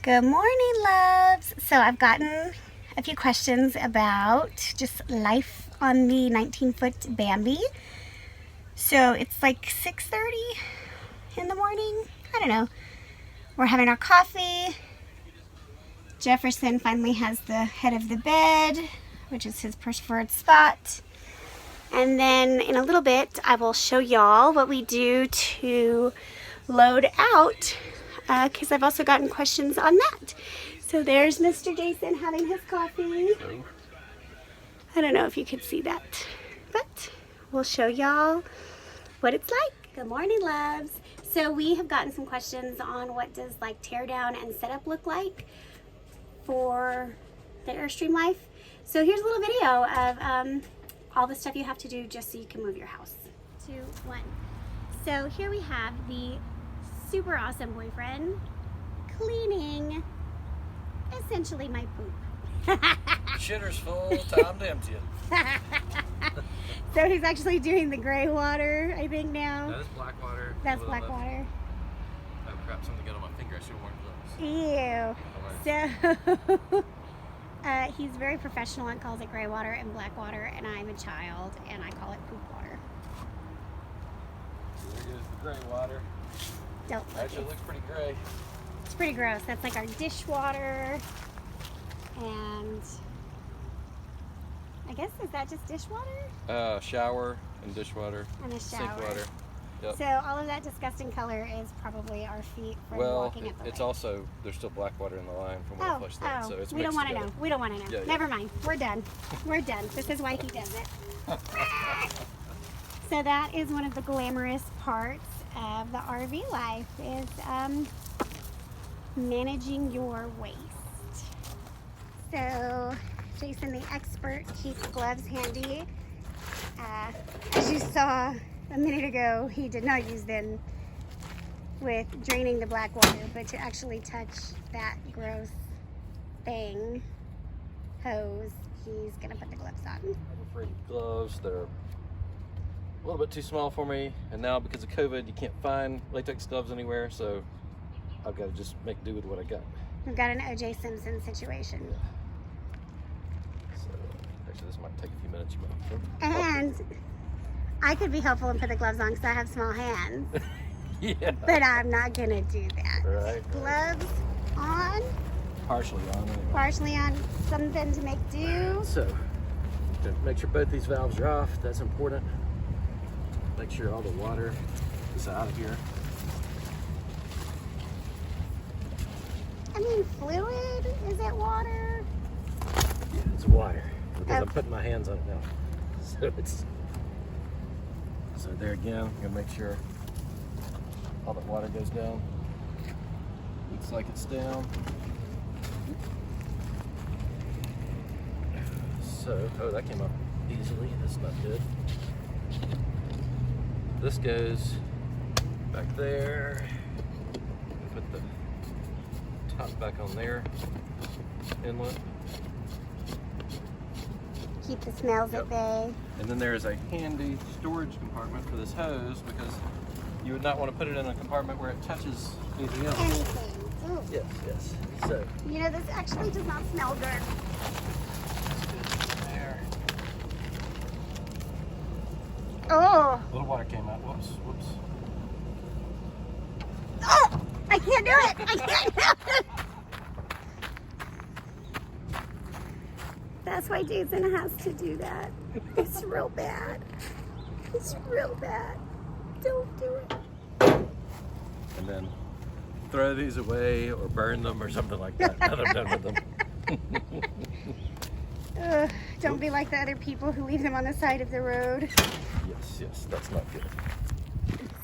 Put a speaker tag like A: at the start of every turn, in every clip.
A: Good morning, loves. So I've gotten a few questions about just life on the 19-foot Bambi. So it's like 6:30 in the morning. I don't know. We're having our coffee. Jefferson finally has the head of the bed, which is his preferred spot. And then in a little bit, I will show y'all what we do to load out, because I've also gotten questions on that. So there's Mr. Jason having his coffee. I don't know if you could see that, but we'll show y'all what it's like. Good morning, loves. So we have gotten some questions on what does like tear down and setup look like for the Airstream life. So here's a little video of all the stuff you have to do just so you can move your house. 2, 1. So here we have the super awesome boyfriend cleaning essentially my poop.
B: Shitter's full, time to empty it.
A: So he's actually doing the gray water, I think now.
B: That is black water.
A: That's black water.
B: Oh crap, something got on my finger. I should have worn gloves.
A: Ew. So he's very professional and calls it gray water and black water, and I'm a child and I call it poop water.
B: There goes the gray water.
A: Don't look.
B: Actually, it looks pretty gray.
A: It's pretty gross. That's like our dishwater, and I guess, is that just dishwater?
B: Shower and dishwater.
A: And a shower.
B: Sink water. Yep.
A: So all of that disgusting color is probably our feet from walking up the
B: it's
A: way.
B: also, there's still black water in the line from when I flushed that. So it's
A: we don't want to know. We don't want to know.
B: Yeah, yeah.
A: Never mind. We're done. We're done. This is why he does it. So that is one of the glamorous parts of the RV life, is managing your waste. So Jason, the expert, keeps gloves handy. As you saw a minute ago, he did not use them with draining the black water, but to actually touch that gross thing, hose, he's gonna put the gloves on.
B: I'm afraid of gloves. They're a little bit too small for me, and now because of COVID, you can't find latex gloves anywhere, so I've got to just make do with what I got.
A: We've got an O.J. Simpson situation.
B: Yeah. So actually, this might take a few minutes. You might.
A: And I could be helpful and put the gloves on because I have small hands.
B: Yeah.
A: But I'm not gonna do that.
B: Right.
A: Gloves on,
B: Partially on. Anyway.
A: partially on, something to make do.
B: So, to make sure both these valves are off. That's important. Make sure all the water is out of here.
A: I mean, fluid? Is it water?
B: Yeah, it's water because I'm
A: Okay.
B: putting my hands on it now. So it's. So there again, I'm gonna make sure all that water goes down. Looks like it's down. So, oh, that came up easily. That's not good. This goes back there. Put the top back on there. Inlet.
A: Keep the smells at
B: Yep.
A: bay.
B: And then there is a handy storage compartment for this hose because you would not want to put it in a compartment where it touches anything else.
A: Anything. Ooh.
B: Yes, yes. So,
A: You know, this actually does not smell good.
B: there.
A: Oh!
B: A little water came out. Whoops, whoops.
A: Oh! I can't do it! I can't do it! That's why Jason has to do that. It's real bad. It's real bad. Don't do it.
B: And then throw these away or burn them or something like that. Now that I'm done with them.
A: Ugh, don't be like the other people who leave them on the side of the road.
B: Yes, yes, that's not good.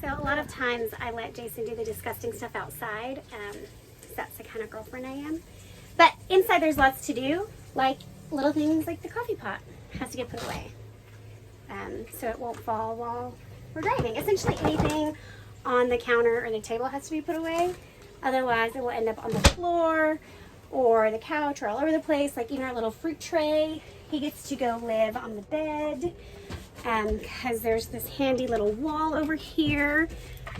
A: So a lot of times I let Jason do the disgusting stuff outside. That's the kind of girlfriend I am. But inside there's lots to do, like little things like the coffee pot has to get put away. So it won't fall while we're driving. Essentially anything on the counter or the table has to be put away. Otherwise it will end up on the floor or the couch or all over the place. Like even our little fruit tray, he gets to go live on the bed. Because there's this handy little wall over here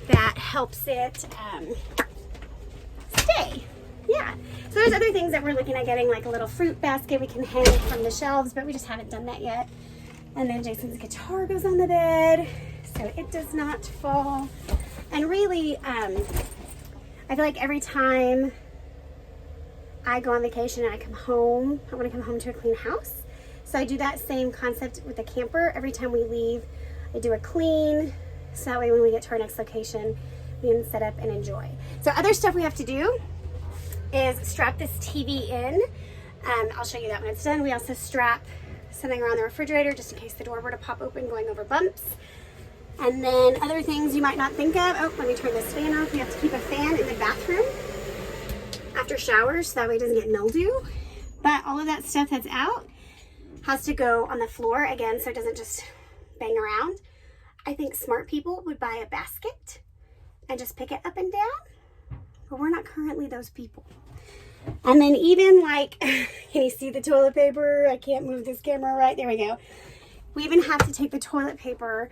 A: that helps it stay yeah. So there's other things that we're looking at getting, like a little fruit basket we can hang from the shelves, but we just haven't done that yet. And then Jason's guitar goes on the bed, so it does not fall. And really, I feel like every time I go on vacation and I come home, I want to come home to a clean house. So I do that same concept with the camper. Every time we leave, I do a clean, so that way when we get to our next location, we can set up and enjoy. So other stuff we have to do is strap this TV in. I'll show you that when it's done. We also strap something around the refrigerator just in case the door were to pop open going over bumps. And then other things you might not think of. Oh, let me turn this fan off. We have to keep a fan in the bathroom after showers so that way it doesn't get mildew. But all of that stuff that's out has to go on the floor again so it doesn't just bang around. I think smart people would buy a basket and just pick it up and down, but we're not currently those people. And then even like, can you see the toilet paper? I can't move this camera right. There we go. We even have to take the toilet paper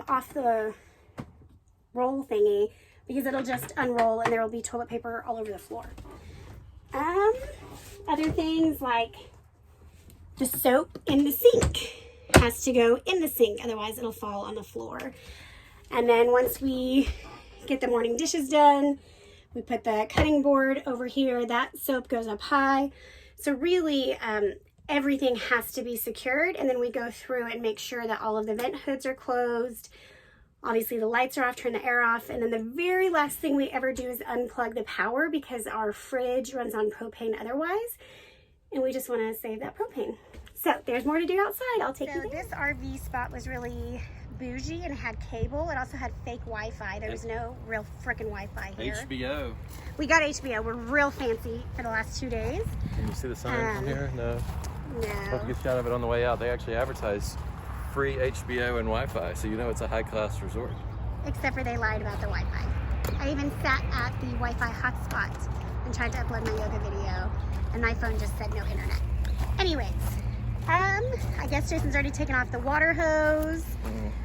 A: off the roll thingy because it'll just unroll and there will be toilet paper all over the floor. Other things like the soap in the sink has to go in the sink, otherwise it'll fall on the floor. And then once we get the morning dishes done, we put the cutting board over here. That soap goes up high. So really, everything has to be secured. And then we go through and make sure that all of the vent hoods are closed. Obviously, the lights are off, turn the air off. And then the very last thing we ever do is unplug the power because our fridge runs on propane otherwise. And we just want to save that propane. So there's more to do outside. I'll take you there. This RV spot was really bougie and it had cable. It also had fake Wi-Fi. There was no real frickin' Wi-Fi here.
B: HBO.
A: We got HBO. We're real fancy for the last 2 days.
B: Can you see the sign from here? No.
A: No.
B: Have to get a shot of it on the way out. They actually advertise free HBO and Wi-Fi, so you know it's a high-class resort.
A: Except for they lied about the Wi-Fi. I even sat at the Wi-Fi hotspot and tried to upload my yoga video, and my phone just said no internet. Anyways, I guess Jason's already taken off the water hose.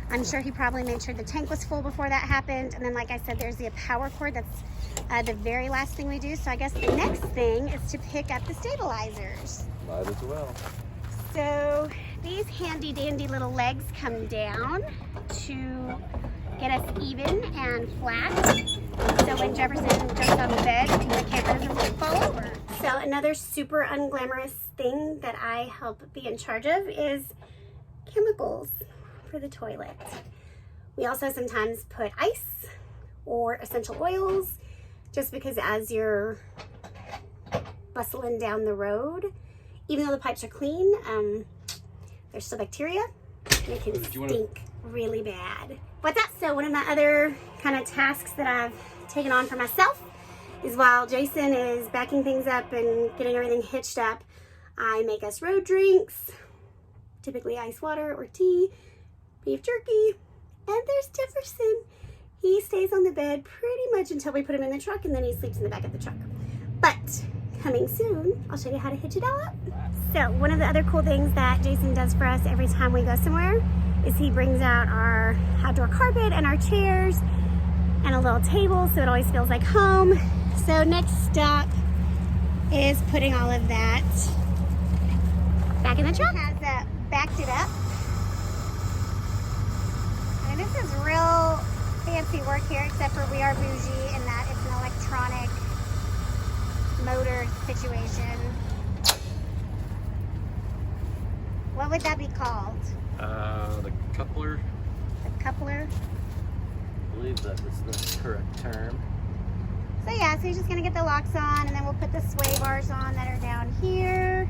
A: I'm sure he probably made sure the tank was full before that happened. And then, like I said, there's the power cord. That's the very last thing we do. So I guess the next thing is to pick up the stabilizers.
B: Might as well.
A: So these handy dandy little legs come down to get us even and flat. So when Jefferson jumps on the bed, the camera doesn't fall over. So another super unglamorous thing that I help be in charge of is chemicals for the toilet. We also sometimes put ice or essential oils just because as you're bustling down the road, even though the pipes are clean, there's still bacteria and it can stink really bad. But that's so one of my other kind of tasks that I've taken on for myself is while Jason is backing things up and getting everything hitched up, I make us road drinks, typically ice water or tea, beef jerky, and there's Jefferson. He stays on the bed pretty much until we put him in the truck and then he sleeps in the back of the truck. But coming soon, I'll show you how to hitch it all up. So one of the other cool things that Jason does for us every time we go somewhere is he brings out our outdoor carpet and our chairs and a little table so it always feels like home. So next stop is putting all of that back in the truck. Has backed it up. And this is real fancy work here, except for we are bougie in that it's an electronic motor situation. What would that be called?
B: The coupler.
A: The coupler?
B: I believe that is the correct term.
A: So yeah, so he's just gonna get the locks on and then we'll put the sway bars on that are down here.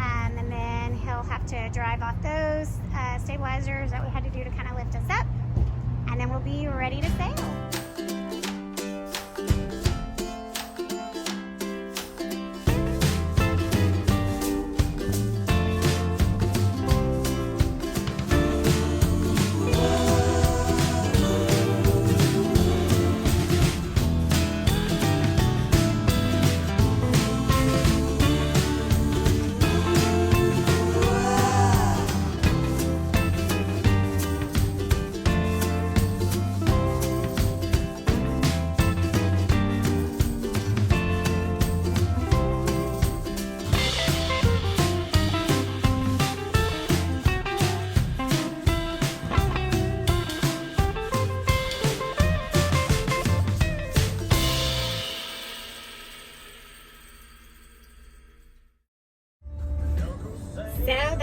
A: And then he'll have to drive off those stabilizers that we had to do to kind of lift us up. And then we'll be ready to sail.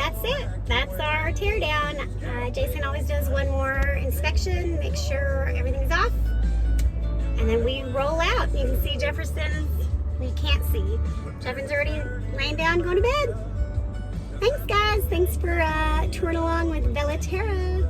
A: that's it. That's our teardown. Jason always does one more inspection, make sure everything's off, and then we roll out. You can see Jefferson's, we can't see. Jefferson's already laying down, going to bed. Thanks, guys. Thanks for touring along with Vela Terra.